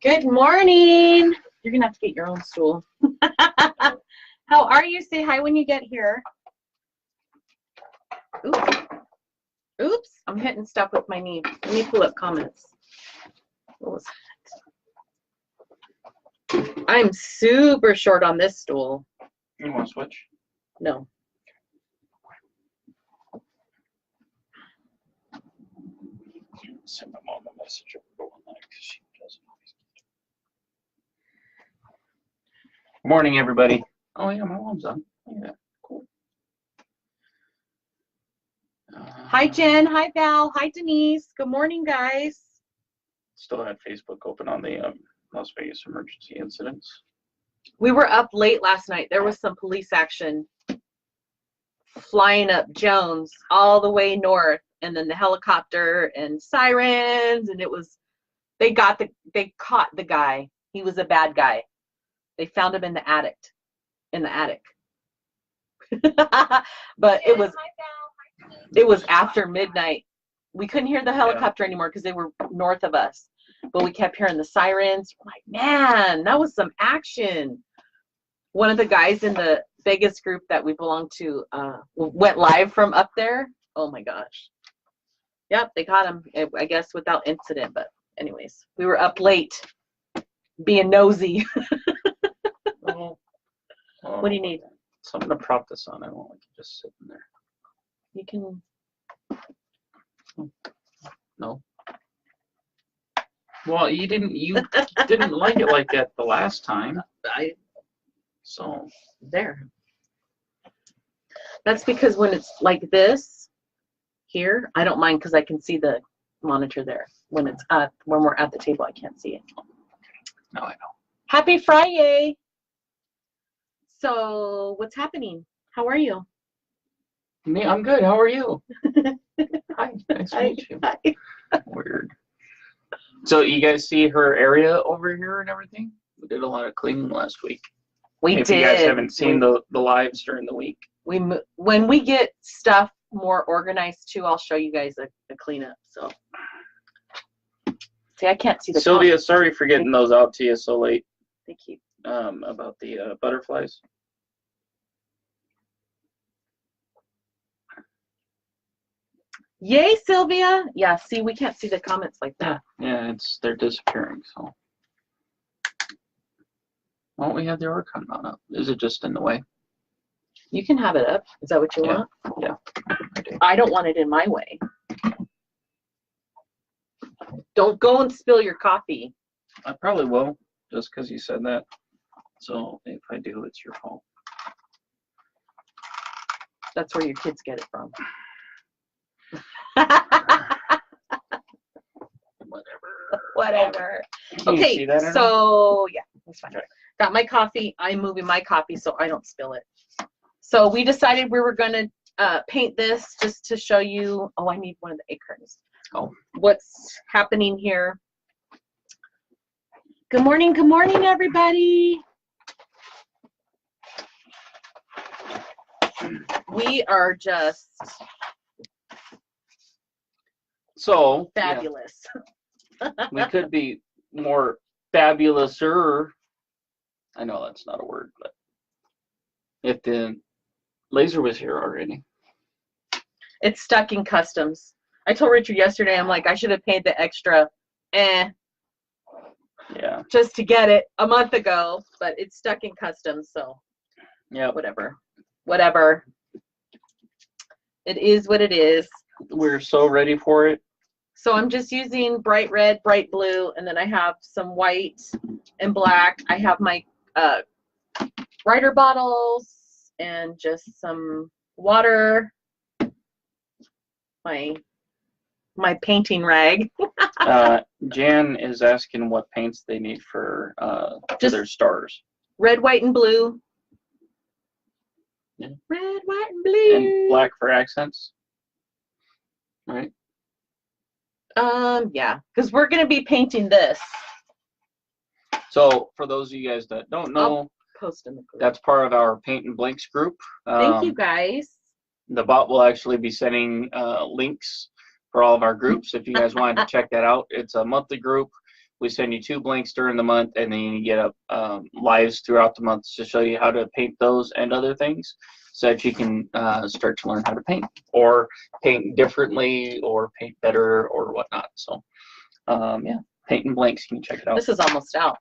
Good morning. You're going to have to get your own stool. How are you? Say hi when you get here. Oops. Oops. I'm hitting stuff with my knee. Let me pull up comments. What was that? I'm super short on this stool. You want to switch? No. Send my mom a message over one night because she doesn't always get it. Good morning, everybody. Oh yeah, my mom's on. Yeah, cool. Hi, Jen. Hi, Val. Hi, Denise. Good morning, guys. Still had Facebook open on the Las Vegas emergency incidents. We were up late last night. There was some police action flying up Jones all the way north, and then the helicopter and sirens, and it was they caught the guy. He was a bad guy. They found him in the attic. But it was after midnight. We couldn't hear the helicopter anymore because they were north of us, but we kept hearing the sirens. We're like, man, that was some action. One of the guys in the Vegas group that we belong to went live from up there. Oh my gosh. Yep, they caught him, I guess, without incident. But anyways, we were up late being nosy. What do you need? Something to prop this on. I won't like it just sitting there. You can. No. Well, you didn't like it like that the last time. So There. That's because when it's like this here, I don't mind because I can see the monitor there. When it's when we're at the table, I can't see it. now I know. Happy Friday. So what's happening? How are you? Me, I'm good. How are you? Hi, nice to meet you. Hi. Weird. So you guys see her area over here and everything? We did a lot of cleaning last week. We if did. You guys haven't seen the lives during the week. When we get stuff more organized too, I'll show you guys a cleanup. So see, I can't see the Sylvia, sorry for getting those out to you so late. Thank you. About the butterflies. Yay, Sylvia. Yeah, see, we can't see the comments like that. Yeah, they're disappearing, so. Why don't we have the oricon mount up? Is it just in the way? You can have it up. Is that what you want? Yeah. I don't want it in my way. Don't go and spill your coffee. I probably will, just because you said that. So if I do, it's your fault. That's where your kids get it from. Whatever. Okay, so yeah, that's fine. Got my coffee. I'm moving my coffee so I don't spill it. So we decided we were going to paint this just to show you. Oh, I need one of the acorns. Oh, what's happening here? Good morning, everybody. We are just so fabulous. Yeah. We could be more fabulouser. I know that's not a word, but if the laser was here already. It's stuck in customs. I told Richard yesterday, I'm like, I should have paid the extra Yeah. Just to get it a month ago, but it's stuck in customs, so yeah, whatever. It is what it is. We're so ready for it. So I'm just using bright red, bright blue, and then I have some white and black. I have my Ryder bottles and just some water. My painting rag. Jan is asking what paints they need for their stars. Red, white, and blue. Yeah. Red, white, and blue. And black for accents. Right? Yeah, because we're going to be painting this. So for those of you guys that don't know, I'll post in the group. That's part of our Paint and Blanks group. Thank you, guys. The bot will actually be sending links for all of our groups if you guys wanted to check that out. It's a monthly group. We send you 2 blanks during the month, and then you get lives throughout the month to show you how to paint those and other things, so that you can start to learn how to paint, or paint differently, or paint better, or whatnot. So, yeah, painting blanks. You can check it out. This is almost out.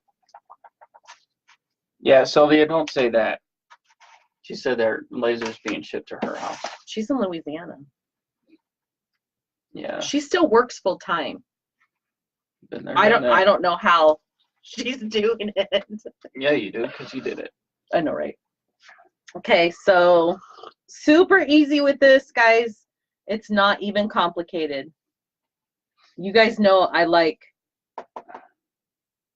Yeah, Sylvia, don't say that. She said there are lasers being shipped to her house. She's in Louisiana. Yeah. She still works full time. Been there, I don't know how she's doing it. Yeah, you do, because you did it. I know, right? Okay, so super easy with this, guys. It's not even complicated. You guys know I like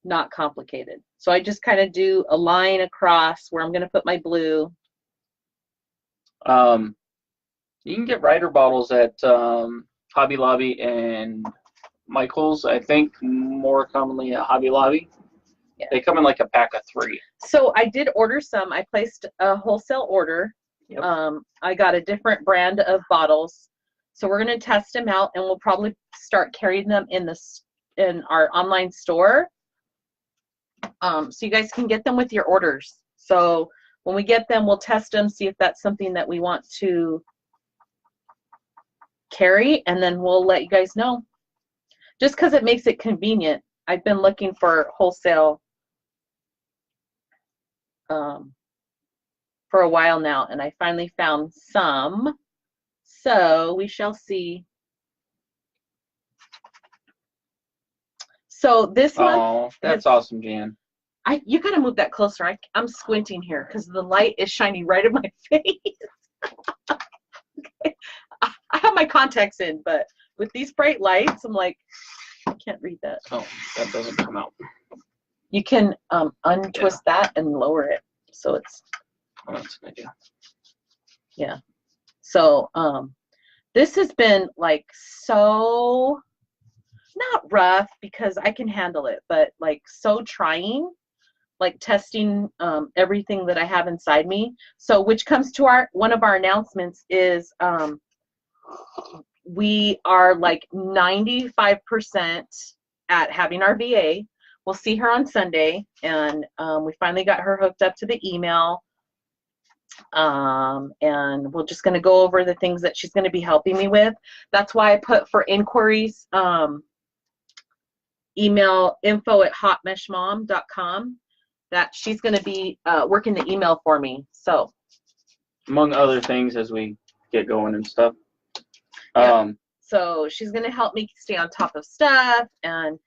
not complicated. So I just kind of do a line across where I'm going to put my blue. You can get Ryder bottles at Hobby Lobby and Michael's. I think more commonly at Hobby Lobby. Yeah. They come in like a pack of 3. So I did order some. I placed a wholesale order. Yep. I got a different brand of bottles. So we're going to test them out, and we'll probably start carrying them in our online store. So you guys can get them with your orders. So when we get them, we'll test them, see if that's something that we want to carry, and then we'll let you guys know. Just because it makes it convenient. I've been looking for wholesale for a while now, and I finally found some. So we shall see. So this one. Oh, that's awesome, Jan. You gotta move that closer. I'm squinting here because the light is shining right in my face. Okay. I have my contacts in, but with these bright lights, I'm like, I can't read that. Oh, that doesn't come out. You can untwist that and lower it, so it's. Oh, that's an idea. Yeah. So this has been like so not rough because I can handle it, but like so trying. Like testing everything that I have inside me. So which comes to one of our announcements is we are like 95% at having our VA. We'll see her on Sunday, and we finally got her hooked up to the email. And we're just going to go over the things that she's going to be helping me with. That's why I put for inquiries, email info@hotmeshmom.com. that she's going to be working the email for me. So, among other things, as we get going and stuff. So she's going to help me stay on top of stuff, and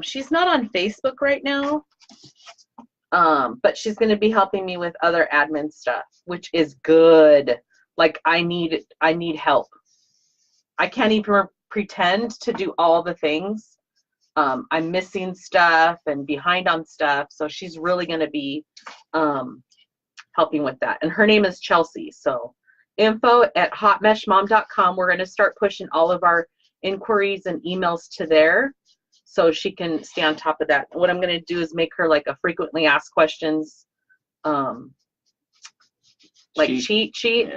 she's not on Facebook right now, but she's going to be helping me with other admin stuff, which is good. Like I need help. I can't even pretend to do all the things. I'm missing stuff and behind on stuff, so she's really going to be helping with that. And her name is Chelsea. So info@hotmeshmom.com. We're going to start pushing all of our inquiries and emails to there, so she can stay on top of that. What I'm going to do is make her like a frequently asked questions, like cheat sheet,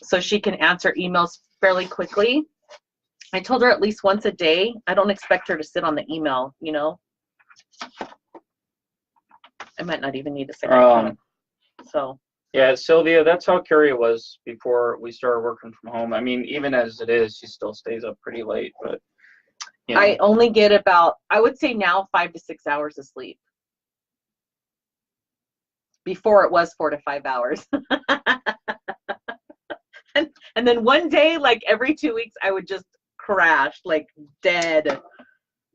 so she can answer emails fairly quickly. I told her at least once a day. I don't expect her to sit on the email, you know. I might not even need to say that. So. Yeah, Sylvia, that's how Kari was before we started working from home. I mean, even as it is, she still stays up pretty late, but. You know. I only get about, I would say now, 5 to 6 hours of sleep. Before it was 4 to 5 hours. and then one day, like every 2 weeks, I would just crash, like dead.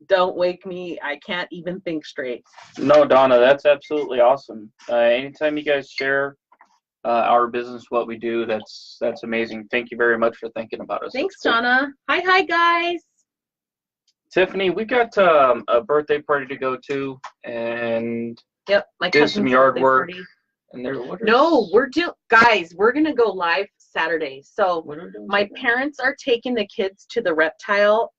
Don't wake me. I can't even think straight. No, Donna, that's absolutely awesome. Anytime you guys share our business, what we do, that's amazing. Thank you very much for thinking about us. Thanks, Donna. Hi, guys. Tiffany, we got a birthday party to go to, and my do some yard work. Party. And there, guys, we're gonna go live Saturday. So my parents are taking the kids to the reptile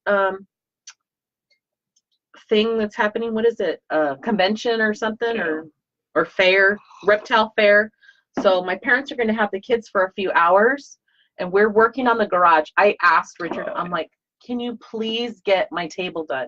thing that's happening. What is it? Convention or something, or fair, reptile fair. So my parents are going to have the kids for a few hours, and we're working on the garage. I asked Richard, I'm like, can you please get my table done?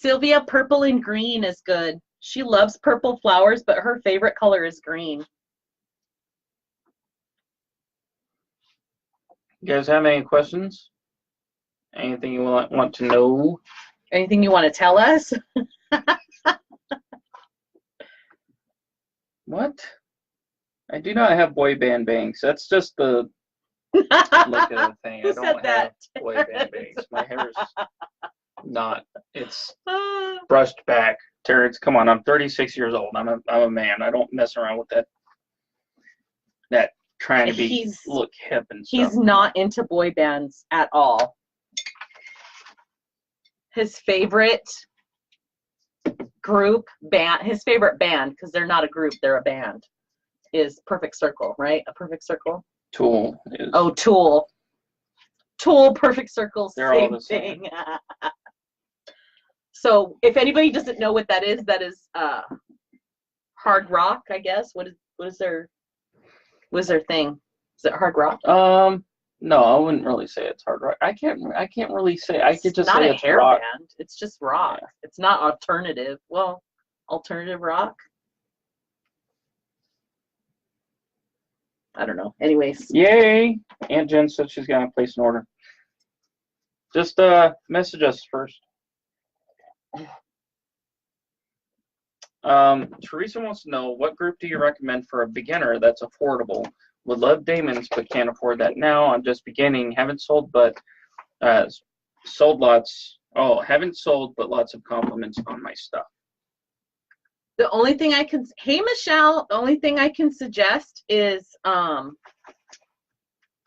Sylvia, purple and green is good. She loves purple flowers, but her favorite color is green. You guys have any questions? Anything you want to know? Anything you want to tell us? What? I do not have boy band bangs. That's just the look at the thing. Who I said don't that? have boy band bangs. My hair's not. It's brushed back. Terrence, come on. I'm 36 years old. I'm a man. I don't mess around with that trying to look hip and stuff. He's not into boy bands at all. His favorite group band, his favorite band, because they're not a group, they're a band, is Perfect Circle, right? A Perfect Circle? Tool is. Oh, Tool. Tool, Perfect Circle, they're same all the same thing. So if anybody doesn't know what that is hard rock, I guess. What is their thing? Is it hard rock? No, I wouldn't really say it's hard rock. I can't really say. I could just say it's hair rock. Band. It's just rock. Yeah. It's not alternative. Well, alternative rock. I don't know. Anyways. Yay! Aunt Jen said she's gonna place an order. Just message us first. Teresa wants to know, what group do you recommend for a beginner that's affordable? Would love Damon's, but can't afford that now. I'm just beginning. Haven't sold, but sold lots. Oh, haven't sold, but lots of compliments on my stuff. The only thing I can, hey Michelle, the only thing I can suggest is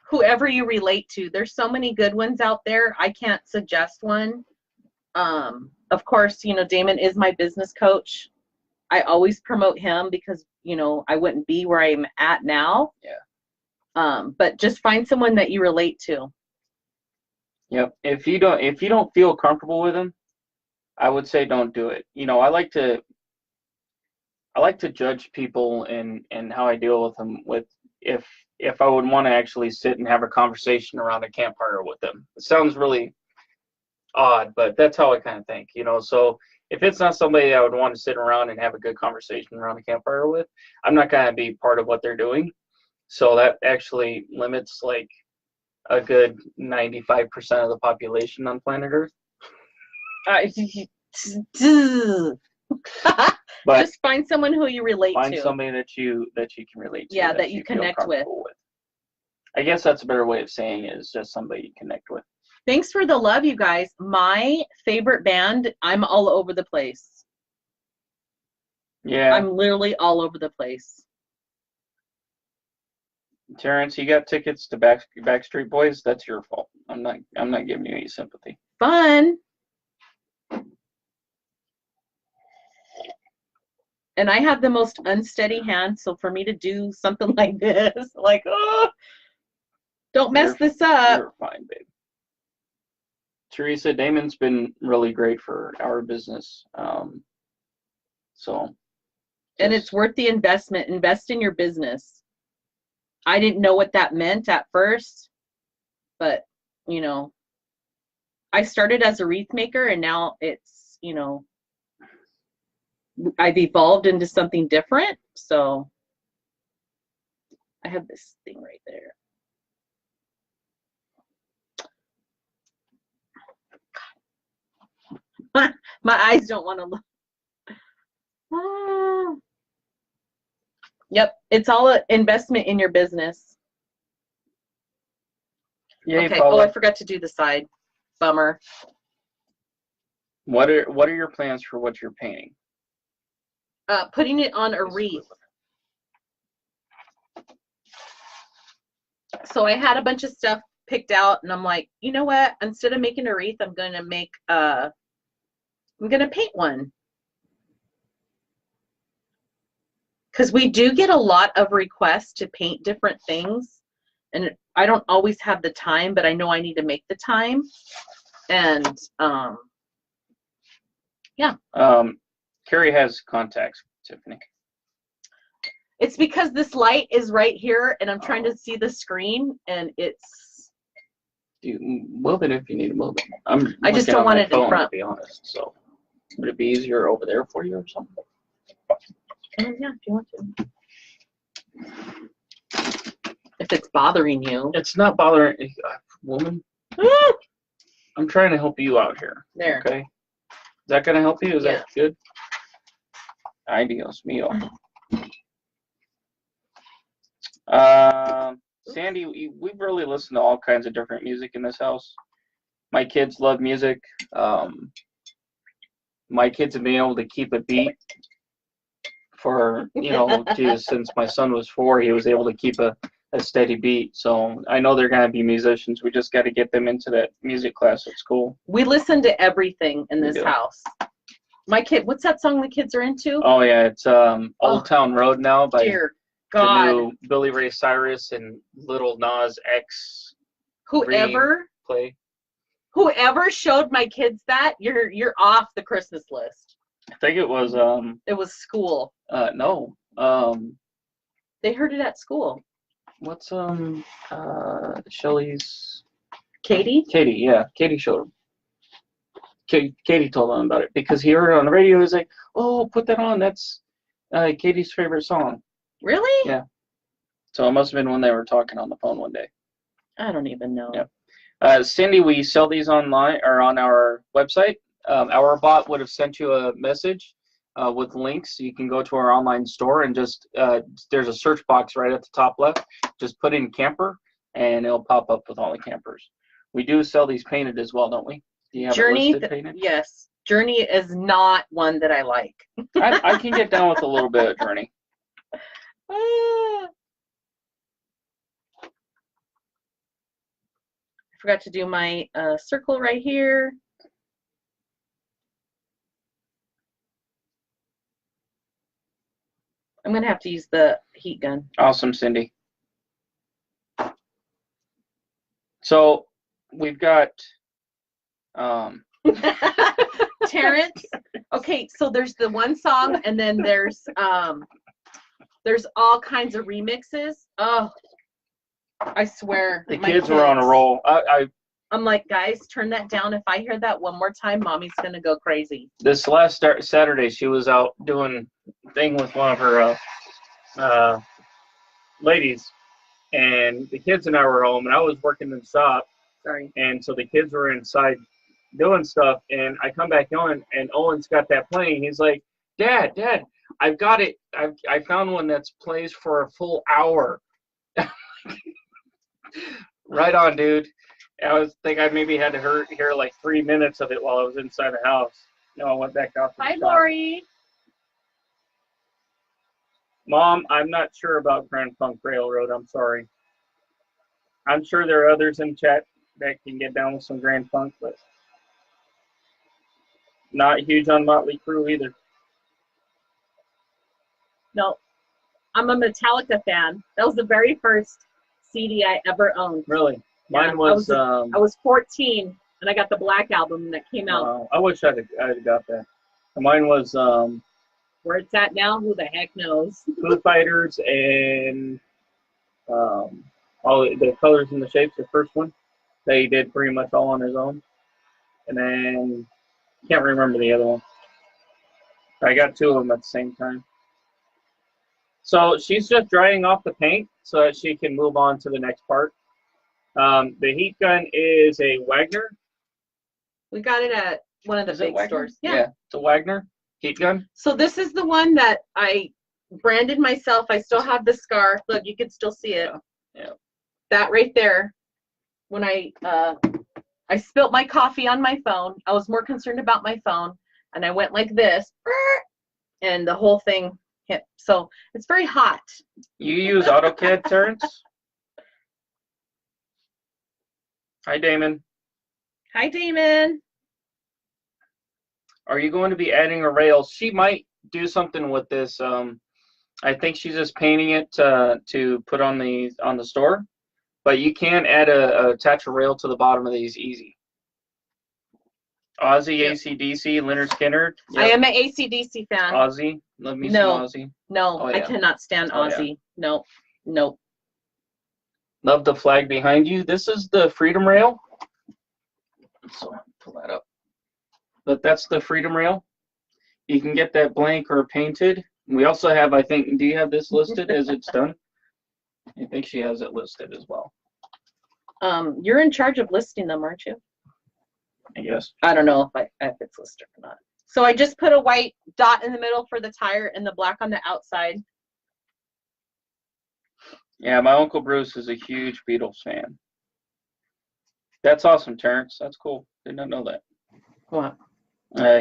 whoever you relate to. There's so many good ones out there. I can't suggest one. Of course, you know, Damon is my business coach. I always promote him because, you know, I wouldn't be where I'm at now. Yeah. But just find someone that you relate to. Yep. If you don't feel comfortable with him, I would say don't do it. You know, I like to judge people and how I deal with them with if I would want to actually sit and have a conversation around a campfire with them. It sounds really odd, but that's how I kind of think, you know. So if it's not somebody I would want to sit around and have a good conversation around a campfire with, I'm not going to be part of what they're doing. So that actually limits like a good 95% of the population on planet Earth. But just find someone who you relate to. Find somebody that you can relate to. Yeah, that you connect with. I guess that's a better way of saying it, is just somebody you connect with. Thanks for the love, you guys. My favorite band, I'm all over the place. Yeah. I'm literally all over the place. Terrence, you got tickets to Backstreet Boys? That's your fault. I'm not giving you any sympathy. Fun. And I have the most unsteady hand, so for me to do something like this, like, oh, don't mess this up. You're fine, babe. Teresa, Damon's been really great for our business. And it's worth the investment. Invest in your business. I didn't know what that meant at first, but, you know, I started as a wreath maker, and now it's, you know, I've evolved into something different. So I have this thing right there. My eyes don't want to look. Ah. Yep, it's all an investment in your business. Yay, okay. Paula. Oh, I forgot to do the side. Bummer. What are your plans for what you're painting? Putting it on a wreath. So I had a bunch of stuff picked out, and I'm like, you know what? Instead of making a wreath, I'm gonna make I'm gonna paint one. Because we do get a lot of requests to paint different things, and I don't always have the time, but I know I need to make the time. And yeah. Kari has contacts, Tiffany. It's because this light is right here, and I'm trying to see the screen, and it's. You move it if you need to move it. I just don't want it in front. To be honest, so. Would it be easier over there for you or something? Yeah, if you want to. If it's bothering you. It's not bothering woman. I'm trying to help you out here. There. Okay. Is that gonna help you? Is Yeah. that good? Ay, Dios mío. Sandy, we've really listened to all kinds of different music in this house. My kids love music. My kids have been able to keep a beat for, geez, since my son was 4, he was able to keep a steady beat. So I know they're going to be musicians. We just got to get them into that music class at school. We listen to everything in this house. My kid, what's that song the kids are into? Oh, yeah, it's Old Town Road now by dear God. The new Billy Ray Cyrus and Lil Nas X. Whoever showed my kids that, you're off the Christmas list. I think it was school. No. They heard it at school. What's Shelly's Katie? Katie, yeah. Katie showed him. Katie told him about it because he heard it on the radio. He was like, "Oh, put that on. That's Katie's favorite song." Really? Yeah. So it must have been when they were talking on the phone one day. I don't even know. Yeah. Cindy, we sell these online or on our website. Our bot would have sent you a message with links. You can go to our online store and just there's a search box right at the top left. Just put in camper and it'll pop up with all the campers. We do sell these painted as well, don't we? Do you have Journey, it listed painted? Yes. Journey is not one that I like. I can get down with a little bit of Journey. I forgot to do my circle right here. I'm going to have to use the heat gun. Awesome, Cindy. So we've got Terrence. Okay, so there's the one song and then there's all kinds of remixes. Oh, I swear. The kids were on a roll. I'm like, guys, turn that down. If I hear that one more time, mommy's going to go crazy. This last Saturday, she was out doing a thing with one of her ladies, and the kids and I were home, and I was working in the shop. Sorry. And so the kids were inside doing stuff, and I come back on, and Owen's got that playing. He's like, Dad, I've got it. I found one that's plays for a full hour. Right on, dude. I maybe had to hear like 3 minutes of it while I was inside the house. No, I went back out. Hi, Lori. Mom, I'm not sure about Grand Funk Railroad. I'm sorry. I'm sure there are others in chat that can get down with some Grand Funk, but not huge on Motley Crue either. No, I'm a Metallica fan. That was the very first CD I ever owned. Really? Mine was. I was 14 and I got the Black Album that came out. I wish I'd have got that. Mine was. Where it's at now, who the heck knows? Foo Fighters and all the Colors and the Shapes, the first one. They did pretty much all on his own. And then, can't remember the other one. I got 2 of them at the same time. So she's just drying off the paint so that she can move on to the next part. The heat gun is a Wagner. We got it at one of the big stores. Yeah, it's a Wagner heat gun. So this is the one that I branded myself. I still have the scar. Look, you can still see it. Yeah. That right there. When I spilt my coffee on my phone, I was more concerned about my phone, and I went like this, and the whole thing hit. So it's very hot. You use AutoCAD, Terrence? Hi, Damon. Hi, Damon. Are you going to be adding a rail? She might do something with this. I think she's just painting it to put on the store. But you can attach a rail to the bottom of these easy. Ozzy, yep. AC/DC, Leonard Skinner. Yep. I am an AC/DC fan. Ozzy, love me some Ozzy. No, oh, yeah. I cannot stand Ozzy. Yeah. No. Love the flag behind you. This is the Freedom Rail. So pull that up. But that's the Freedom Rail. You can get that blank or painted. We also have, I think, do you have this listed as it's done? I think she has it listed as well. You're in charge of listing them, aren't you? I guess. I don't know if it's listed or not. So I just put a white dot in the middle for the tire and the black on the outside. Yeah, my Uncle Bruce is a huge Beatles fan. That's awesome, Terrence. That's cool. Did not know that. What?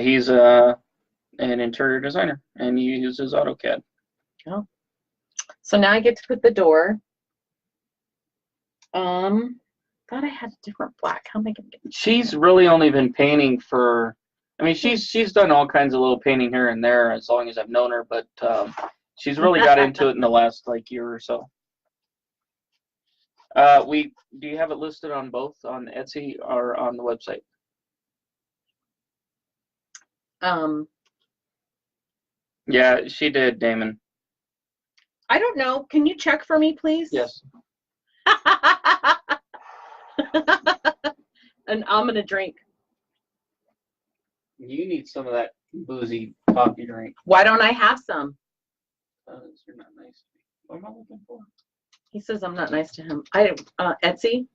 He's an interior designer, and he uses AutoCAD. Oh. So now I get to put the door. Thought I had a different black. How am I gonna get? She's really only been painting for. I mean, she's done all kinds of little painting here and there as long as I've known her, but she's really got into it in the last year or so. Do you have it listed on both on Etsy or on the website? Yeah, she did, Damon. I don't know. Can you check for me, please? Yes. And I'm gonna drink. You need some of that boozy coffee drink. Why don't I have some? You're not nice to me. What am I looking for? He says I'm not nice to him. Etsy.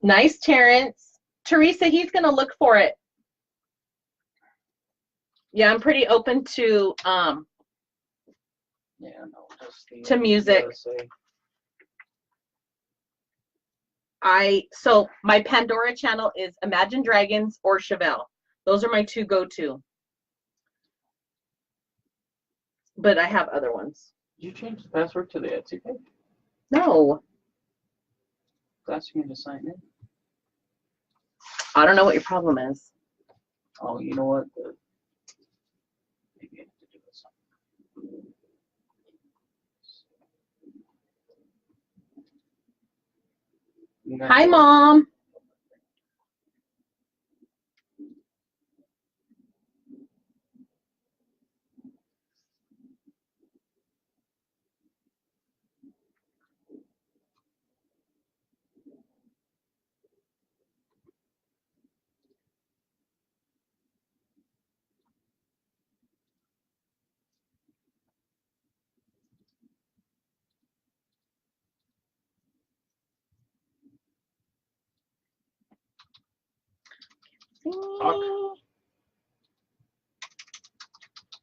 Nice, Terrence. Teresa, he's gonna look for it. Yeah, I'm pretty open to to music. So my Pandora channel is Imagine Dragons or Chevelle. Those are my two go-to. But I have other ones. Did you change the password to the Etsy page? No. That's asking me to sign in. I don't know what your problem is. Oh, you know what? Maybe I have to do this. Hi, Mom.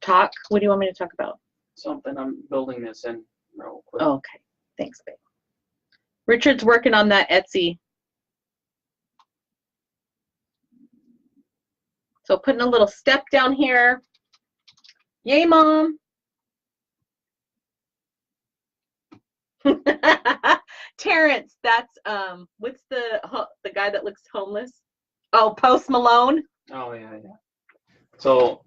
Talk. What do you want me to talk about? Something. I'm building this in real quick. Oh, okay. Thanks, babe. Richard's working on that Etsy. So putting a little step down here. Yay, Mom. Terrence, that's what's the guy that looks homeless? Oh, Post Malone. Oh yeah. So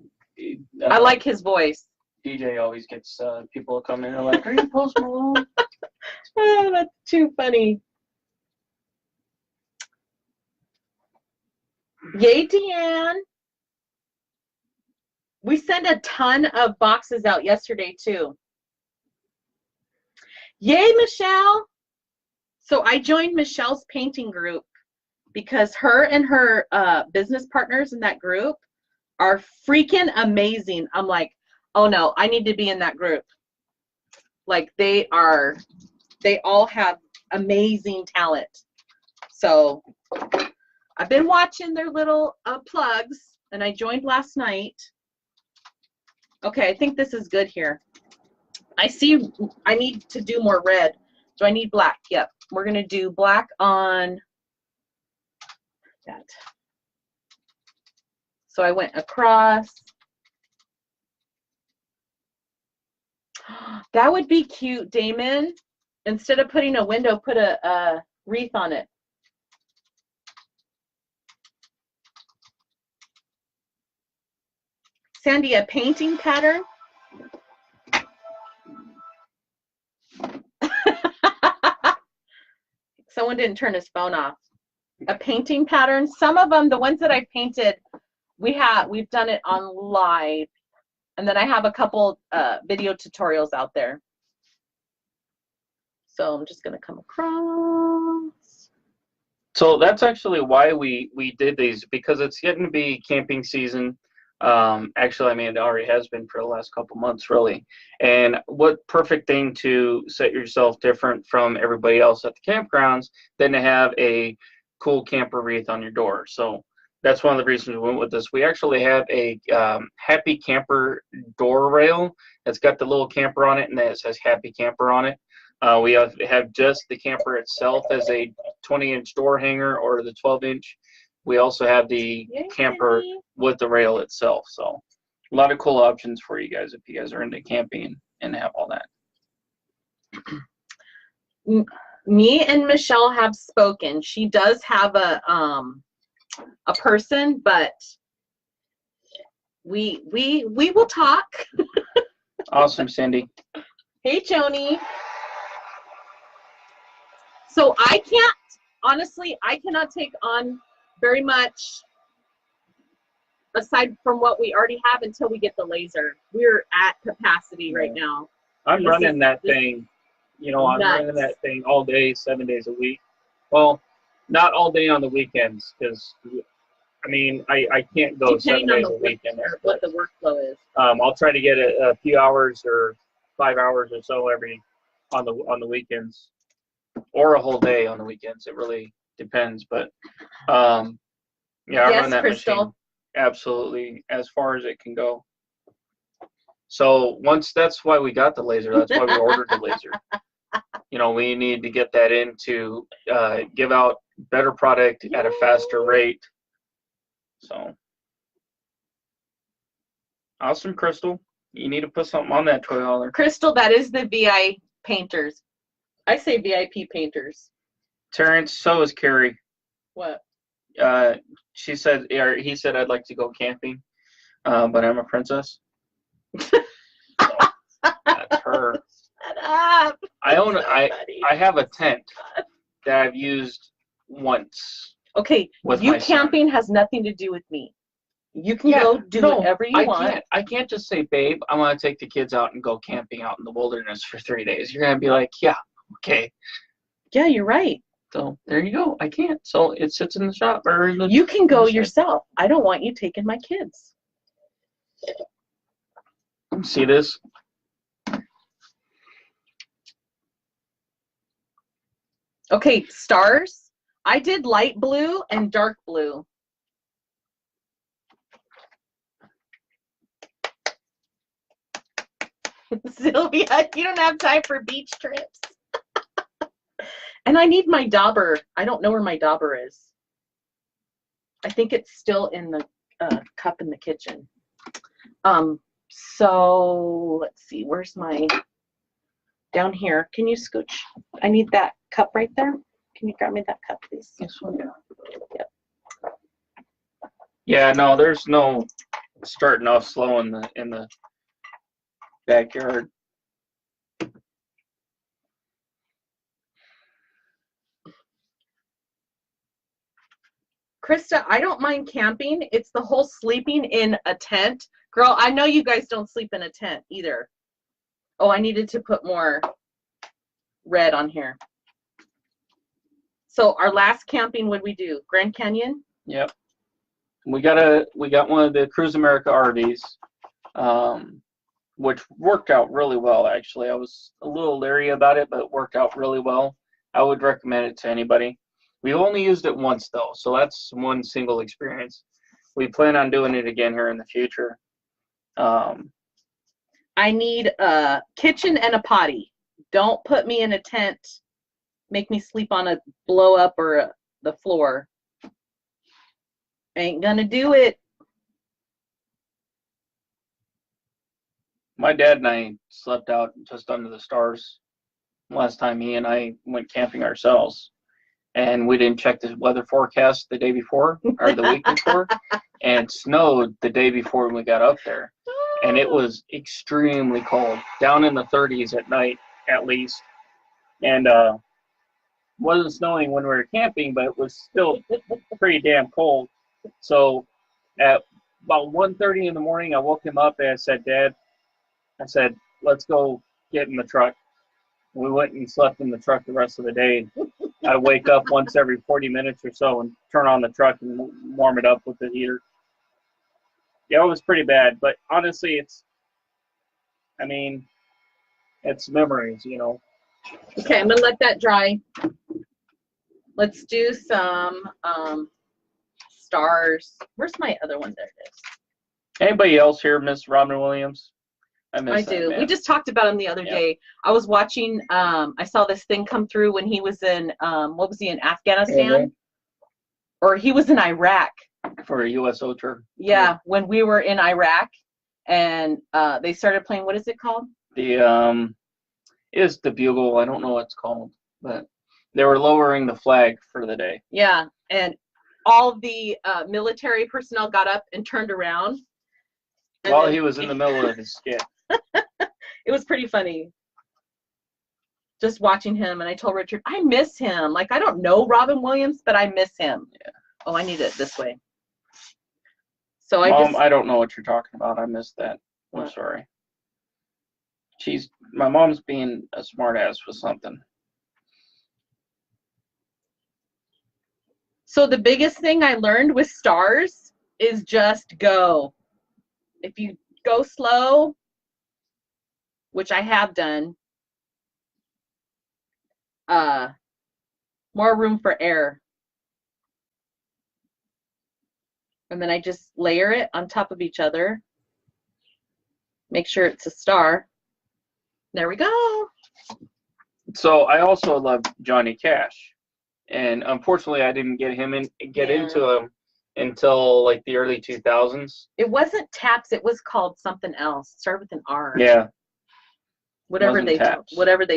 I like his voice. DJ always gets people to come in and like, "Are you Post Malone?" Oh, that's too funny. Yay, Deanne. We sent a ton of boxes out yesterday too. Yay, Michelle. So I joined Michelle's painting group because her and her business partners in that group are freaking amazing. I'm like, oh no, I need to be in that group. Like they all have amazing talent. So I've been watching their little plugs and I joined last night. Okay, I think this is good here. I see I need to do more red. Do I need black? Yep. We're going to do black on that. So I went across. That would be cute, Damon. Instead of putting a window, put a wreath on it. Sandy, a painting pattern? Someone didn't turn his phone off. A painting pattern. Some of them, the ones that I painted, we've done it on live. And then I have a couple video tutorials out there. So I'm just going to come across. So that's actually why we did these, because it's getting to be camping season. Actually, I mean, it already has been for the last couple months, really. And what perfect thing to set yourself different from everybody else at the campgrounds than to have a cool camper wreath on your door. So that's one of the reasons we went with this. We actually have a Happy Camper door rail that's got the little camper on it, and it says Happy Camper on it. We have just the camper itself as a 20-inch door hanger or the 12-inch. We also have the camper with the rail itself. So a lot of cool options for you guys if you guys are into camping and have all that. Me and Michelle have spoken. She does have a person, but we will talk. Awesome, Cindy. Hey, Joni. So I can't, honestly, I cannot take on very much aside from what we already have until we get the laser. We're at capacity right now. I'm running that thing, you know, I'm running that thing all day, 7 days a week. Well, not all day on the weekends, because, I mean, I can't go 7 days a week. What the workflow is. I'll try to get a few hours or 5 hours or so on the weekends, or a whole day on the weekends. It really depends, but yeah, I run that machine absolutely as far as it can go. So that's why we got the laser. That's why we ordered the laser. You know, we need to get that in to give out better product at a faster rate. So awesome, Crystal. You need to put something on that toy hauler. Crystal, that is the VI painters. I say VIP painters. Terrence, so is Kari. What? She said, or he said, I'd like to go camping, but I'm a princess. That's her. Shut up. I have a tent that I've used once. Okay, you camping has nothing to do with me. You can go do whatever you want. I can't just say, babe, I want to take the kids out and go camping out in the wilderness for 3 days. You're gonna be like, yeah, okay. Yeah, you're right. So there you go. I can't. So it sits in the shop. You can go yourself. I don't want you taking my kids. See this? Okay, stars. I did light blue and dark blue. Sylvia, you don't have time for beach trips. And I need my dauber. I don't know where my dauber is. I think it's still in the cup in the kitchen. So let's see, where's my, down here. Can you scooch? I need that cup right there. Can you grab me that cup, please? This one, yeah. Yep. Yeah, no, there's no starting off slow in the backyard. Krista, I don't mind camping. It's the whole sleeping in a tent. Girl, I know you guys don't sleep in a tent either. Oh, I needed to put more red on here. So our last camping, what'd we do? Grand Canyon? Yep. We got one of the Cruise America RVs, which worked out really well, actually. I was a little leery about it, but it worked out really well. I would recommend it to anybody. We've only used it once, though, so that's one single experience. We plan on doing it again here in the future. I need a kitchen and a potty. Don't put me in a tent. Make me sleep on a blow up or the floor. Ain't gonna do it. My dad and I slept out just under the stars last time he and I went camping ourselves. And we didn't check the weather forecast the day before or the week before, and it snowed the day before when we got up there, and it was extremely cold, down in the 30s at night at least, and wasn't snowing when we were camping, but it was still pretty damn cold. So at about 1:30 in the morning, I woke him up and I said, Dad, I said, let's go get in the truck. We went and slept in the truck the rest of the day. I'd wake up once every 40 minutes or so and turn on the truck and warm it up with the heater. Yeah, it was pretty bad. But honestly, it's memories, you know. Okay, I'm going to let that dry. Let's do some stars. Where's my other one? There it is. Anybody else here miss Robin Williams? I do. We just talked about him the other day. I was watching, I saw this thing come through when he was in, what was he, in Afghanistan? Or he was in Iraq. For a USO tour. Yeah, when we were in Iraq, and they started playing, what is it called? Is the bugle. I don't know what it's called, but they were lowering the flag for the day. Yeah, and all the military personnel got up and turned around. While he was in the middle of his skit. It was pretty funny. Just watching him, and I told Richard, I miss him. Like, I don't know Robin Williams, but I miss him. Yeah. Oh, I need it this way. So Mom, I don't know what you're talking about. I missed that. I'm What? sorry. My mom's being a smartass with something. So the biggest thing I learned with stars is just go. If you go slow, which I have done, more room for error. And then I just layer it on top of each other. Make sure it's a star. There we go. So I also love Johnny Cash, and unfortunately I didn't get into him until like the early 2000s. It wasn't Taps. It was called something else. It started with an R. Yeah. Whatever they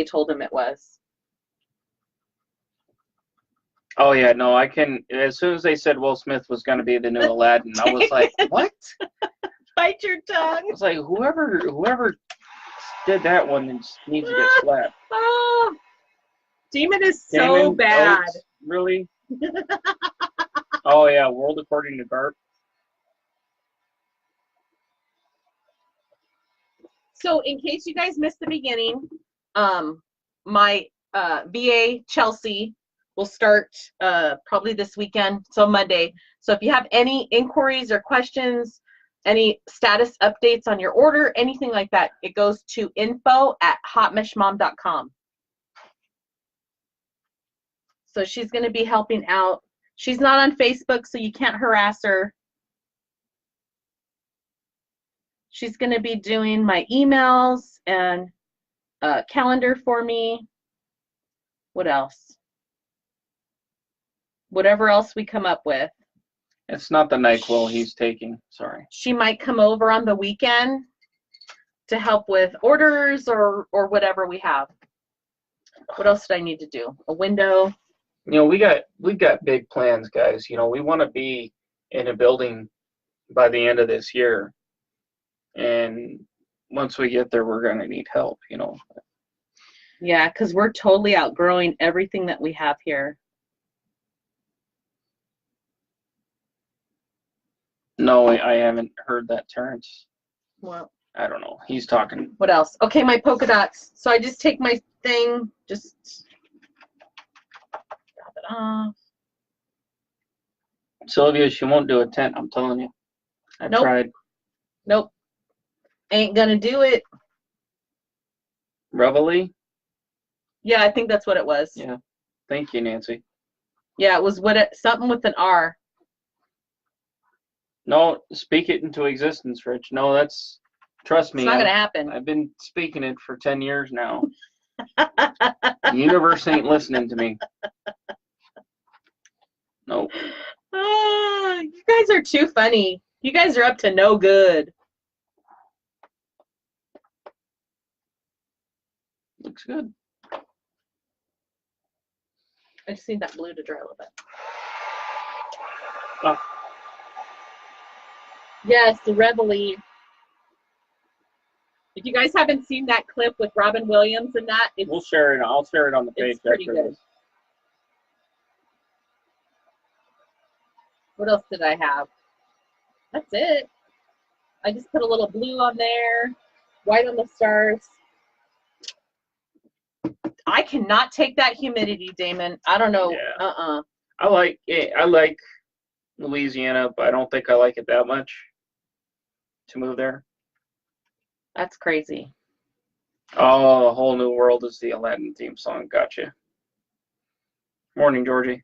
told him it was. Oh yeah, no, I can. As soon as they said Will Smith was going to be the new Aladdin, I was like, what? Bite your tongue. I was like, whoever did that one needs to get slapped. Oh, Demon is so bad. Oates, really? Oh yeah, World According to Garp. So in case you guys missed the beginning, my VA Chelsea will start probably this weekend, so Monday. So if you have any inquiries or questions, any status updates on your order, anything like that, it goes to info@hotmeshmom.com. So she's going to be helping out. She's not on Facebook, so you can't harass her. She's going to be doing my emails and calendar for me. What else? Whatever else we come up with. It's not the NyQuil he's taking. Sorry. She might come over on the weekend to help with orders or whatever we have. What else did I need to do? A window. You know, we got big plans, guys. You know, we want to be in a building by the end of this year. And once we get there, we're going to need help, you know. Yeah, because we're totally outgrowing everything that we have here. No, I haven't heard that, Terrence. Well, I don't know. He's talking. What else? Okay, my polka dots. So I just take my thing, just drop it off. Sylvia, she won't do a tent, I'm telling you. I tried. Nope. Ain't gonna do it. Reveille? Yeah, I think that's what it was. Yeah. Thank you, Nancy. Yeah, it was something with an R. No, speak it into existence, Rich. No, trust me. It's not going to happen. I've been speaking it for 10 years now. The universe ain't listening to me. Nope. You guys are too funny. You guys are up to no good. Looks good. I just need that blue to dry a little bit. Oh. Yes, the Reveille. If you guys haven't seen that clip with Robin Williams and that, we'll share it. I'll share it on the page. It's pretty good. This. What else did I have? That's it. I just put a little blue on there, white on the stars. I cannot take that humidity, Damon. I don't know. Yeah. I like Louisiana, but I don't think I like it that much to move there. That's crazy. Oh, A Whole New World is the Aladdin theme song. Gotcha. Morning, Georgie.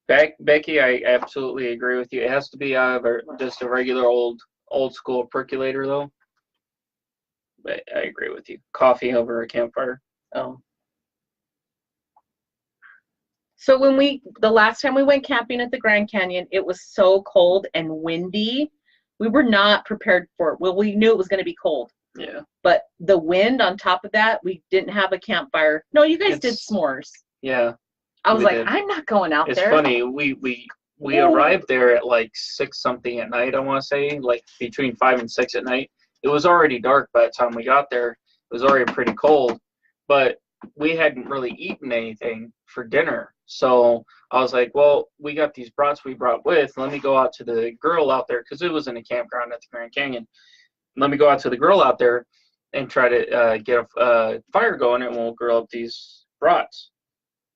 Becky, I absolutely agree with you. It has to be just a regular old school percolator, though. But I agree with you. Coffee over a campfire. Oh. So the last time we went camping at the Grand Canyon, it was so cold and windy. We were not prepared for it. Well, we knew it was going to be cold. Yeah. But the wind on top of that, we didn't have a campfire. No, you guys did s'mores. Yeah. I was like, I'm not going out there. It's funny. We arrived there at like 6 something at night, I want to say, like between 5 and 6 at night. It was already dark by the time we got there. It was already pretty cold, but we hadn't really eaten anything for dinner. So I was like, well, we got these brats we brought with. Let me go out to the grill out there, because it was in a campground at the Grand Canyon. Let me go out to the grill out there and try to get a fire going, and we'll grill up these brats.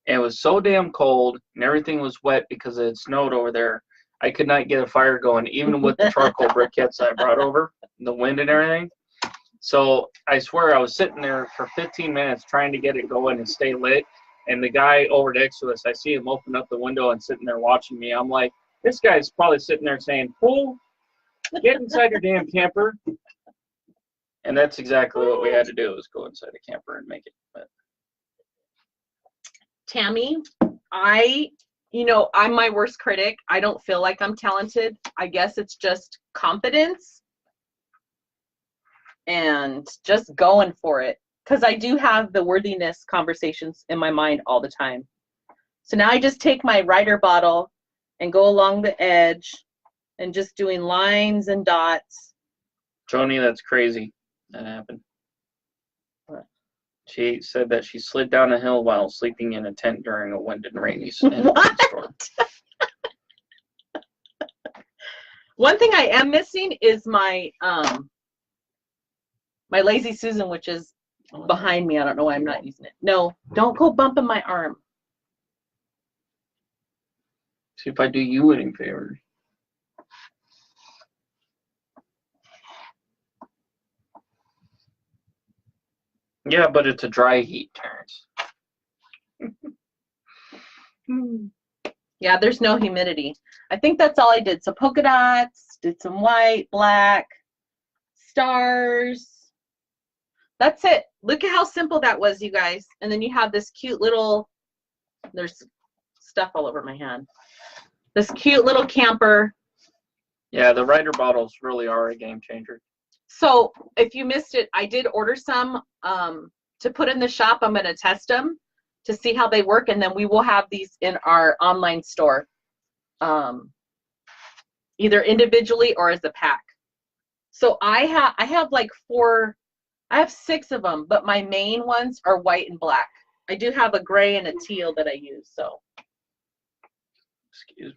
And it was so damn cold, and everything was wet because it had snowed over there. I could not get a fire going, even with the charcoal briquettes I brought over, the wind and everything. So I swear I was sitting there for 15 minutes trying to get it going and stay lit. And the guy over next to us, I see him open up the window and sitting there watching me. I'm like, this guy's probably sitting there saying, "Fool, get inside your damn camper." And that's exactly what we had to do, was go inside the camper and make it. But Tammy, I'm my worst critic. I don't feel like I'm talented. I guess it's just confidence and just going for it. Because I do have the worthiness conversations in my mind all the time. So now I just take my writer bottle and go along the edge and just doing lines and dots. Joni, that's crazy. That happened. What? She said that she slid down a hill while sleeping in a tent during a wind and rainy storm. One thing I am missing is my my Lazy Susan, which is behind me. I don't know why I'm not using it. No, don't go bumping my arm. See if I do you any favors. Yeah, but it's a dry heat, Terrence. Yeah, there's no humidity. I think that's all I did. So polka dots, did some white, black, stars. That's it. Look at how simple that was, you guys. And then you have this cute little, there's stuff all over my hand. This cute little camper. Yeah, the writer bottles really are a game changer. So if you missed it, I did order some to put in the shop. I'm going to test them to see how they work, and then we will have these in our online store, either individually or as a pack. So I have like 6 of them, but my main ones are white and black. I do have a gray and a teal that I use. So excuse me.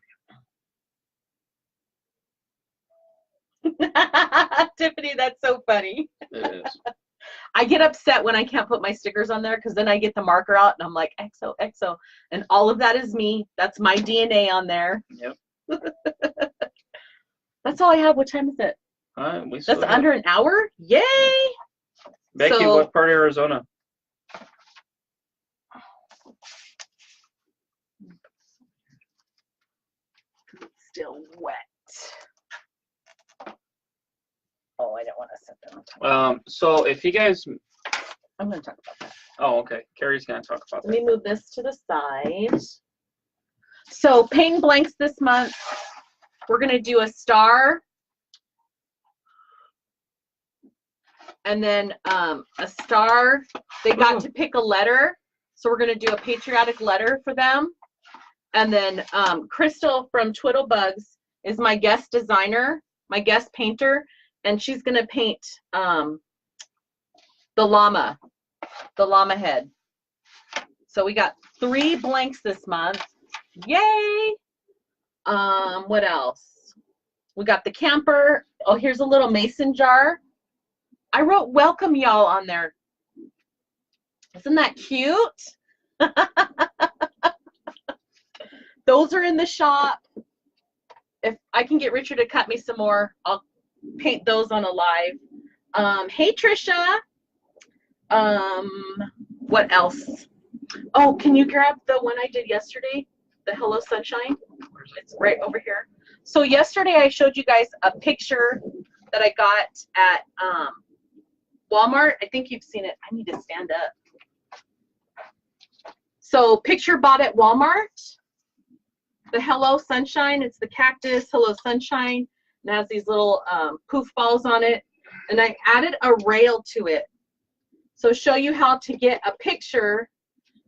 Tiffany, that's so funny. It is. I get upset when I can't put my stickers on there, because then I get the marker out and I'm like, XO, XO. And all of that is me. That's my DNA on there. Yep. That's all I have. What time is it? That's under an hour? Yay! Becky, what part of Arizona? It's still wet. Oh, I don't want to sit there and talk. So if you guys, I'm going to talk about that. Oh, okay. Carrie's going to talk about that. Let me move this to the side. So painting blanks this month, we're going to do a star, and then a star. They got to pick a letter, so we're going to do a patriotic letter for them. And then Crystal from Twiddlebugs is my guest designer, my guest painter, and she's going to paint the llama head. So we got 3 blanks this month. Yay! What else? We got the camper. Oh, here's a little mason jar. I wrote welcome y'all on there. Isn't that cute? Those are in the shop. If I can get Richard to cut me some more, I'll paint those on a live. Hey, Trisha. What else? Oh, can you grab the one I did yesterday? The Hello Sunshine? It's right over here. So yesterday I showed you guys a picture that I got at Walmart. I think you've seen it. I need to stand up. So picture bought at Walmart. The Hello Sunshine. It's the cactus Hello Sunshine. It has these little poof balls on it. And I added a rail to it. So show you how to get a picture.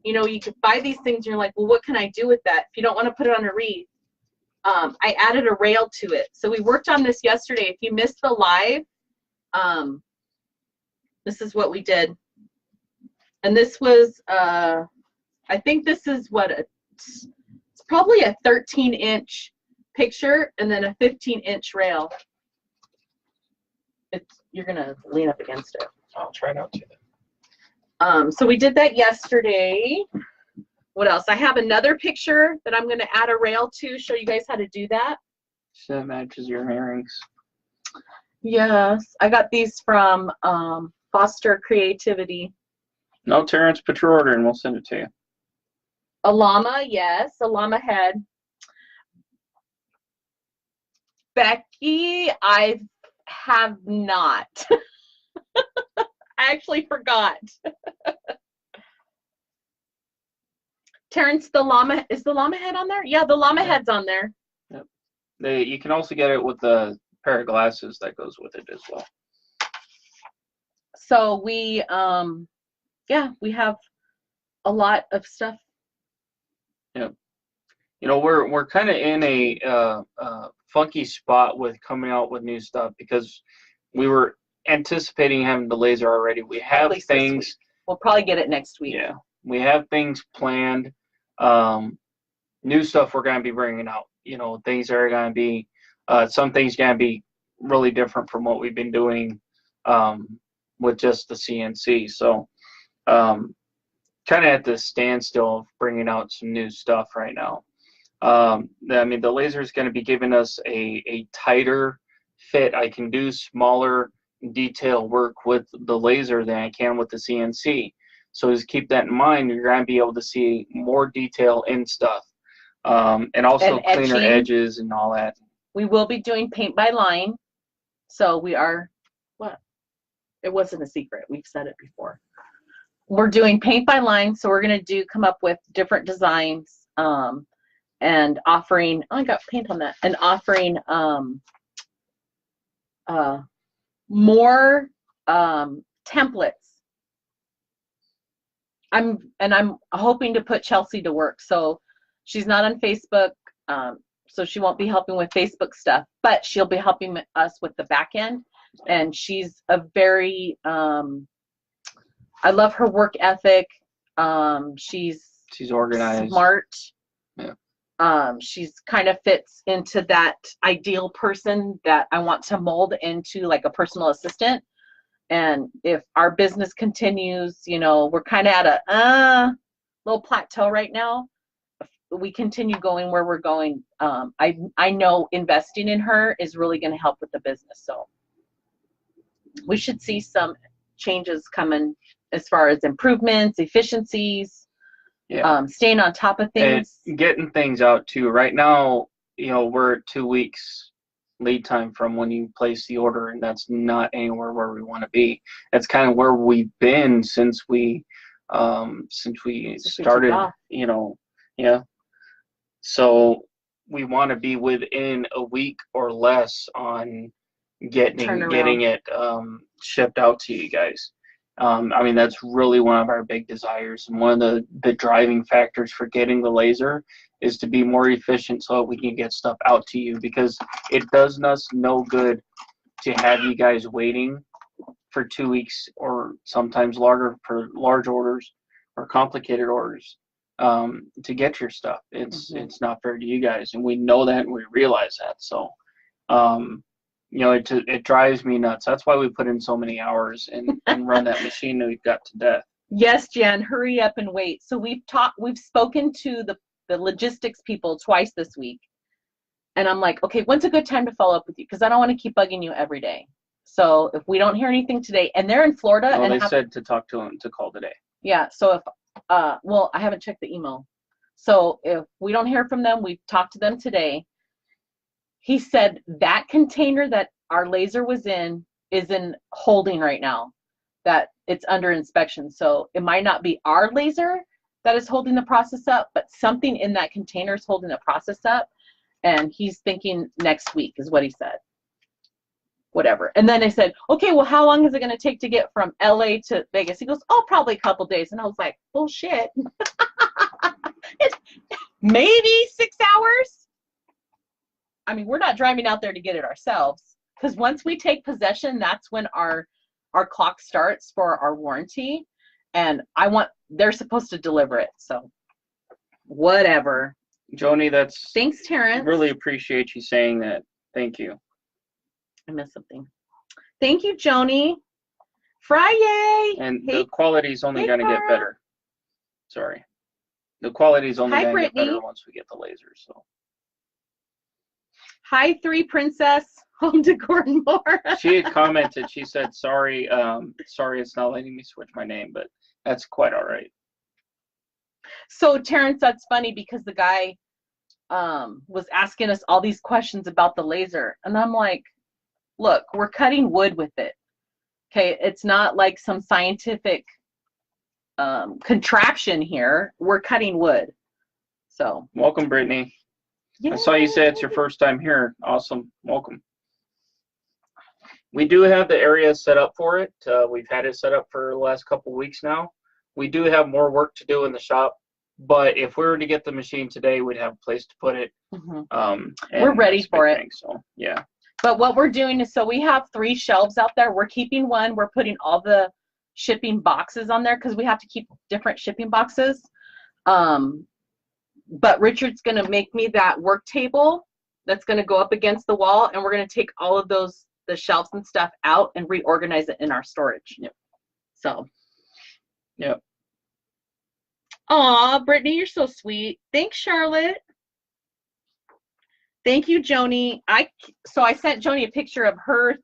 You know, you could buy these things and you're like, well, what can I do with that? If you don't want to put it on a wreath, I added a rail to it. So we worked on this yesterday. If you missed the live, this is what we did. And this was, I think this is what, it's probably a 13-inch picture and then a 15-inch rail. You're going to lean up against it. I'll try not to. So we did that yesterday. What else? I have another picture that I'm going to add a rail to, show you guys how to do that. So that matches your earrings. Yes, I got these from Foster Creativity. No, Terrence, put your order and we'll send it to you. A llama, yes, a llama head. Becky, I have not. I actually forgot. Terrence, the llama, is the llama head on there? Yeah, the llama head's on there. Yep. You can also get it with the pair of glasses that goes with it as well. So we, yeah, we have a lot of stuff. Yep. You know, we're kind of in a funky spot with coming out with new stuff because we were anticipating having the laser already. We have things. We'll probably get it next week. Yeah, we have things planned. New stuff we're going to be bringing out. You know, things are going to be, some things going to be really different from what we've been doing with just the CNC. So, kind of at the standstill of bringing out some new stuff right now. I mean, the laser is going to be giving us a tighter fit. I can do smaller detail work with the laser than I can with the CNC. So just keep that in mind. You're going to be able to see more detail in stuff, and also cleaner edges and all that. We will be doing paint by line. So we are, what? It wasn't a secret. We've said it before. We're doing paint by line. So we're going to come up with different designs and offering, oh, I got paint on that, and offering more templates. I'm hoping to put Chelsea to work. So she's not on Facebook, so she won't be helping with Facebook stuff, but she'll be helping us with the back end. And she's a very, I love her work ethic. She's organized, smart. Yeah. She's kind of fits into that ideal person that I want to mold into like a personal assistant. And if our business continues, you know, we're kind of at a little plateau right now. If we continue going where we're going, I know investing in her is really going to help with the business. So we should see some changes coming as far as improvements, efficiencies, staying on top of things. And getting things out too. Right now, you know, we're at 2 weeks lead time from when you place the order, and that's not anywhere where we want to be. That's kind of where we've been since we started, you know. Yeah. So we want to be within a week or less on getting it shipped out to you guys. I mean, that's really one of our big desires, and one of the driving factors for getting the laser is to be more efficient so that we can get stuff out to you, because it does us no good to have you guys waiting for 2 weeks or sometimes longer for large orders or complicated orders to get your stuff. It's not fair to you guys, and we know that and we realize that. So you know, it drives me nuts. That's why we put in so many hours and run that machine that we've got to death. Yes, Jan, hurry up and wait. So we've spoken to the logistics people twice this week. And I'm like, okay, when's a good time to follow up with you? Because I don't want to keep bugging you every day. So if we don't hear anything today, and they're in Florida, Well, and they said to talk to them to call today. Yeah. So if well, I haven't checked the email. So if we don't hear from them, we've talked to them today. He said that container that our laser was in is in holding right now, that it's under inspection. So it might not be our laser that is holding the process up, but something in that container is holding the process up. And he's thinking next week is what he said. Whatever. And then I said, okay, well, how long is it going to take to get from LA to Vegas? He goes, oh, probably a couple days. And I was like, bullshit. It's maybe 6 hours. I mean, we're not driving out there to get it ourselves, because once we take possession, that's when our clock starts for our warranty. And they're supposed to deliver it. So whatever. Joni, thanks, Terrence. Really appreciate you saying that. Thank you. I missed something. Thank you, Joni. Friday. And the quality's only going to get better. Sorry. The quality's only going to get better once we get the laser. So. Hi, 3 Princess. Home decor and more. She had commented. She said, sorry, it's not letting me switch my name, but that's quite all right. So, Terrence, that's funny because the guy was asking us all these questions about the laser. And I'm like, look, we're cutting wood with it. Okay, it's not like some scientific contraption here. We're cutting wood. So. Welcome, Brittany. Yay. I saw you say it's your first time here. Awesome. Welcome. We do have the area set up for it. We've had it set up for the last couple of weeks now. We do have more work to do in the shop, but if we were to get the machine today, we'd have a place to put it. Mm-hmm. We're ready for it. So, yeah. But what we're doing is, so we have 3 shelves out there. We're keeping one. We're putting all the shipping boxes on there because we have to keep different shipping boxes. But Richard's going to make me that work table that's going to go up against the wall, and we're going to take all of the shelves and stuff out and reorganize it in our storage. Yep. So. Yep. Aw, Brittany, you're so sweet. Thanks, Charlotte. Thank you, Joni. So I sent Joni a picture of her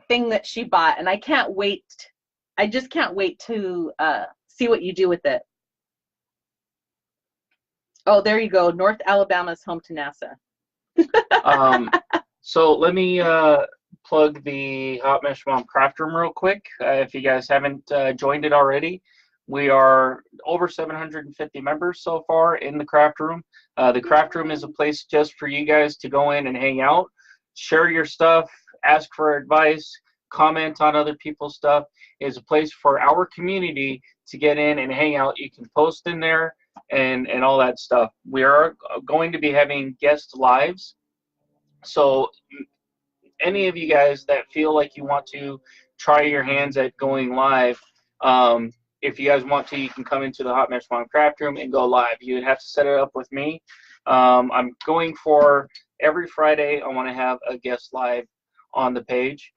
thing that she bought, and I can't wait. I just can't wait to see what you do with it. Oh, there you go. North Alabama is home to NASA. So let me plug the Hot Mesh Mom Craft Room real quick. If you guys haven't joined it already, we are over 750 members so far in the craft room. The craft room is a place just for you guys to go in and hang out, share your stuff, ask for advice, comment on other people's stuff. It is a place for our community to get in and hang out. You can post in there and all that stuff. We are going to be having guest lives. So any of you guys that feel like you want to try your hands at going live, if you guys want to, you can come into the Hot Mesh Mom Craft Room and go live. You would have to set it up with me. I'm going for every Friday. I want to have a guest live on the page.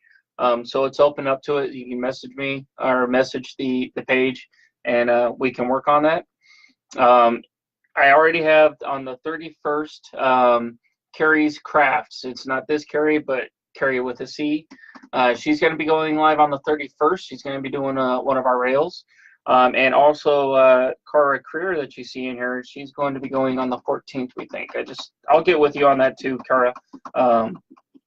So it's open up to it. You can message me or message the page, and we can work on that. I already have on the 31st Kari's Crafts. It's not this Kari, but Kari with a C. She's going to be going live on the 31st. She's going to be doing one of our rails. And also Kara Career that you see in here, she's going to be going on the 14th, we think. I'll get with you on that too, Kara, to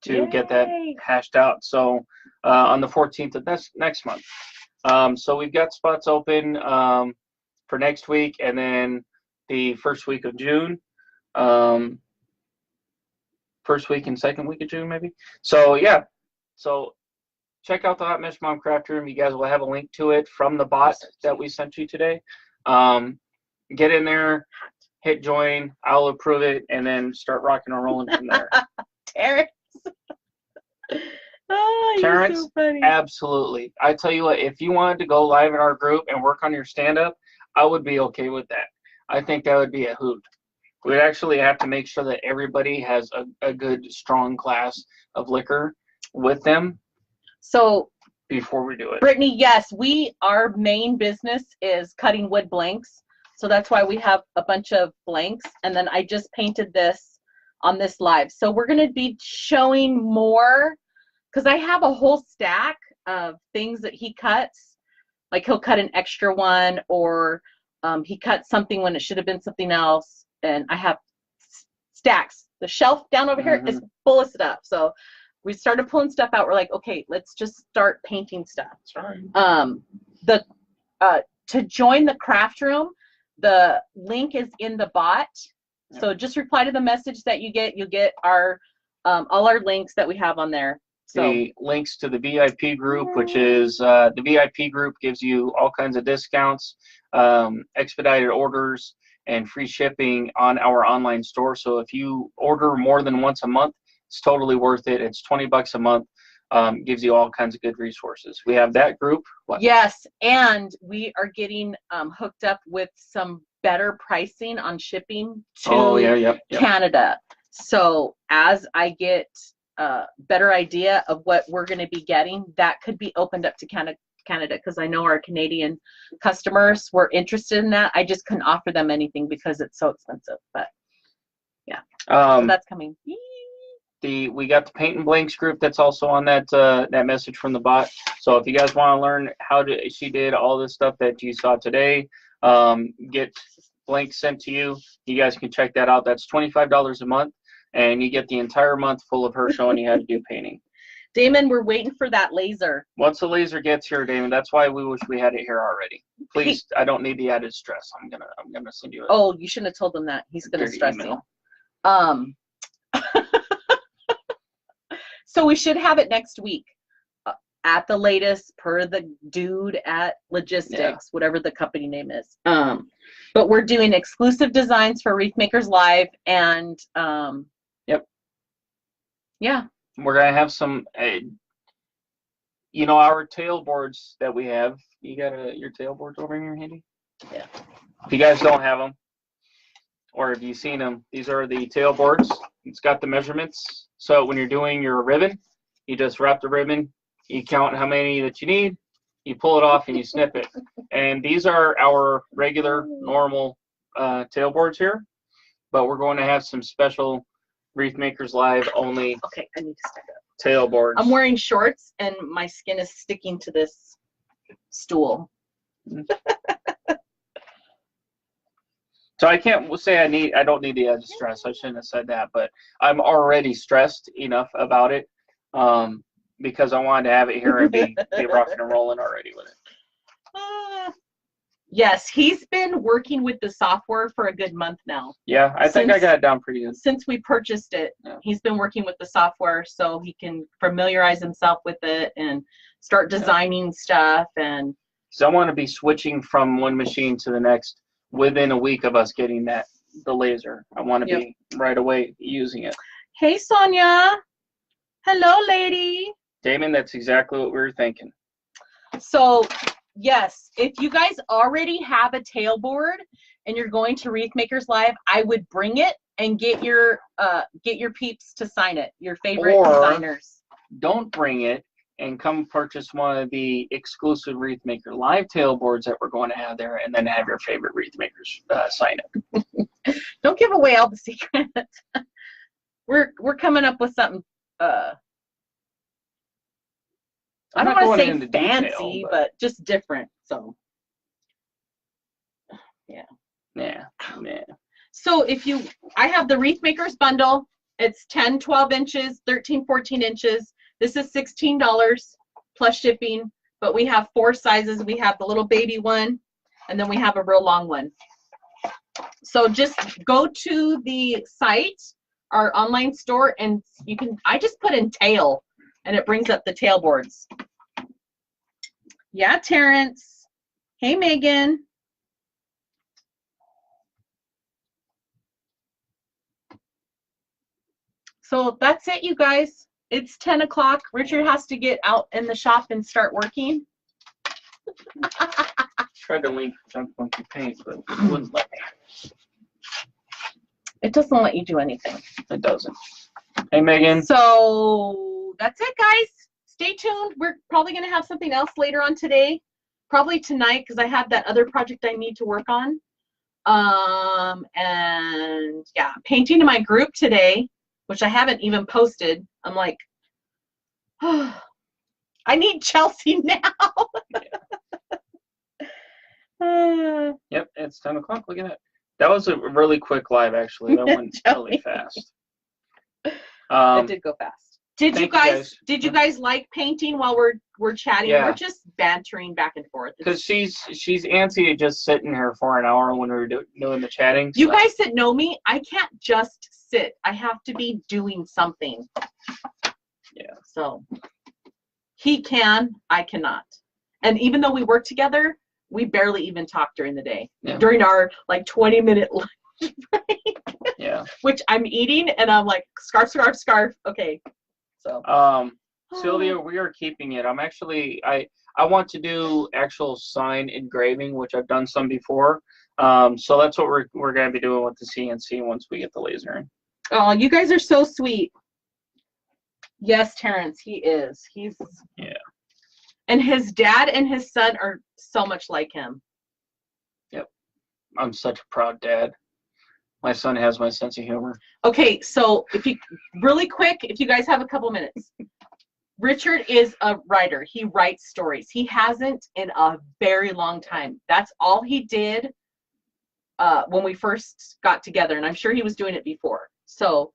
Yay. Get that hashed out. So on the 14th of next month. So we've got spots open for next week, and then the first week of June. First week and second week of June, maybe. So yeah. So check out the Hot Mesh Mom Craft Room. You guys will have a link to it from the bot that we sent you today. Get in there, hit join. I'll approve it, and then start rocking and rolling from there. Terrence. Oh, Terrence, you're so funny. Absolutely. I tell you what, if you wanted to go live in our group and work on your stand-up, I would be okay with that. I think that would be a hoot. We'd actually have to make sure that everybody has a good, strong glass of liquor with them. So before we do it. Brittany, yes, our main business is cutting wood blanks. So that's why we have a bunch of blanks. And then I just painted this on this live. So we're going to be showing more because I have a whole stack of things that he cuts. Like he'll cut an extra one, or he cuts something when it should have been something else. And I have stacks. The shelf down over here is full of stuff. So we started pulling stuff out. We're like, okay, let's just start painting stuff. That's right. To join the craft room, the link is in the bot. Yep. So just reply to the message that you get. You'll get our all our links that we have on there. So the links to the VIP group, which is the VIP group gives you all kinds of discounts, expedited orders, and free shipping on our online store. So if you order more than once a month, it's totally worth it. It's $20 a month. Gives you all kinds of good resources. We have that group. What? Yes, and we are getting hooked up with some better pricing on shipping to Canada. So as I get a better idea of what we're going to be getting, that could be opened up to Canada, because I know our Canadian customers were interested in that. I just couldn't offer them anything because it's so expensive. But yeah, so that's coming. We got the Paint and Blanks group that's also on that that message from the bot. So if you guys want to learn how she did all this stuff that you saw today, get blanks sent to you. You guys can check that out. That's $25 a month, and you get the entire month full of her showing you how to do painting. Damon, we're waiting for that laser. Once the laser gets here, Damon, that's why we wish we had it here already. Please, I don't need the added stress. I'm gonna send you. Oh, you shouldn't have told him that. He's gonna stress you. So we should have it next week at the latest, per the dude at Logistics, whatever the company name is. But we're doing exclusive designs for Wreath Makers Live, and yeah. We're gonna have some, our tailboards that we have. You got your tailboards over here, handy? Yeah. If you guys don't have them, or if you've seen them, these are the tailboards. It's got the measurements. So when you're doing your ribbon, you just wrap the ribbon, you count how many that you need, you pull it off, and you snip it. And these are our regular, normal tailboards here, but we're going to have some special Wreath Makers Live only. Okay, I need to step up. Tailboards. I'm wearing shorts, and my skin is sticking to this stool. So I can't say I don't need the added stress. I shouldn't have said that, but I'm already stressed enough about it because I wanted to have it here and be rocking and rolling already with it. Yes, he's been working with the software for a good month now. Yeah, I think I got it down pretty good. Since we purchased it, he's been working with the software so he can familiarize himself with it and start designing stuff. And so I want to be switching from one machine to the next within a week of us getting the laser. I want to be right away using it. Hey, Sonia. Hello, lady. Damon, that's exactly what we were thinking. So, yes, if you guys already have a tailboard and you're going to Wreath Makers Live, I would bring it and get your peeps to sign it, your favorite designers. Don't bring it and come purchase one of the exclusive Wreath Maker Live tailboards that we're going to have there, and then have your favorite Wreath Makers sign it. Don't give away all the secrets. We're coming up with something. I don't want to say fancy, but just different. So yeah. So I have the Wreath Makers bundle. It's 10, 12 inches, 13, 14 inches. This is $16 plus shipping, but we have 4 sizes. We have the little baby one, and then we have a real long one. So just go to the site, our online store, and I just put in tail, and it brings up the tailboards. Yeah, Terrence. Hey, Megan. So that's it, you guys. It's 10 o'clock. Richard has to get out in the shop and start working. Tried to link junk monkey paint, but it wouldn't let me. It doesn't let you do anything. It doesn't. Hey, Megan. So that's it, guys. stay tuned. We're probably going to have something else later on today. Probably tonight, because I have that other project I need to work on. And yeah, painting in my group today, which I haven't even posted. I'm like, oh, I need Chelsea now. Yep, it's 10 o'clock. Look at that. That was a really quick live, actually. That went really fast. It did go fast. Did you guys like painting while we're chatting? Yeah. We're just bantering back and forth. Because she's antsy to just sit in here for an hour when we're doing the chatting. You guys that know me, I can't just sit. I have to be doing something. Yeah. So he can, I cannot. And even though we work together, we barely even talk during the day. Yeah. During our like 20-minute lunch break. Yeah. Which I'm eating and I'm like scarf. Okay. So Sylvia, we are keeping it. I'm actually I want to do actual sign engraving, which I've done some before. So that's what we're going to be doing with the CNC once we get the laser in. Oh, you guys are so sweet. Yes, Terrence, he is. He's and his dad and his son are so much like him. Yep. I'm such a proud dad. My son has my sense of humor. Okay, so if you guys have a couple minutes. Richard is a writer. He writes stories. He hasn't in a very long time. That's all he did when we first got together, and I'm sure he was doing it before. So,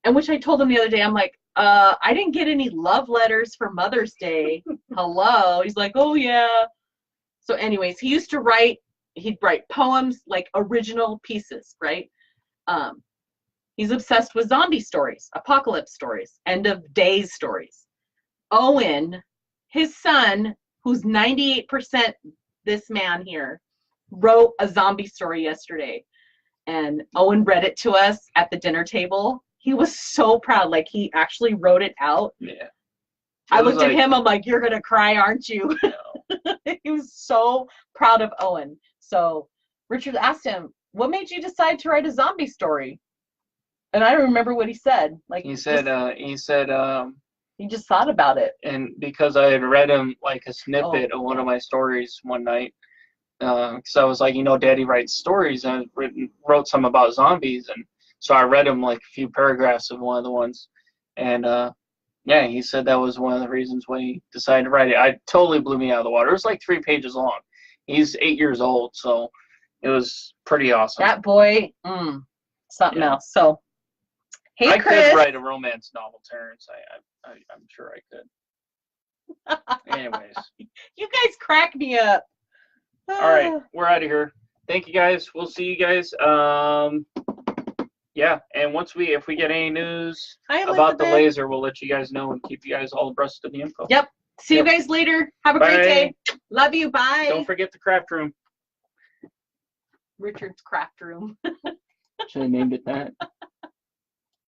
and which I told him the other day, I'm like, I didn't get any love letters for Mother's Day. Hello. He's like, oh yeah. So anyways, he used to write, he'd write poems, like original pieces, right? He's obsessed with zombie stories, apocalypse stories, end of days stories. Owen, his son, who's 98% this man here, wrote a zombie story yesterday. And Owen read it to us at the dinner table. He was so proud, like he actually wrote it out. Yeah. I looked at him, I'm like, you're going to cry, aren't you? No. He was so proud of Owen. So Richard asked him, what made you decide to write a zombie story? And I don't remember what he said. Like he said he just thought about it. And because I had read him like a snippet of one of my stories one night, because I was like, Daddy writes stories, and I wrote some about zombies, and so I read him like a few paragraphs of one of the ones, and yeah, he said that was one of the reasons why he decided to write it. It totally blew me out of the water. It was like 3 pages long. He's 8 years old, so it was pretty awesome. That boy, something else. So, hey, I Chris. could write a romance novel, Terrence. I'm sure I could. Anyways. You guys crack me up. All right, we're out of here. Thank you, guys. We'll see you guys. Yeah, and if we get any news about the laser, we'll let you guys know and keep you guys all abreast of the info. Yep. See you guys later. Have a great day. Love you. Bye. Don't forget the craft room. Richard's craft room. Should have named it that.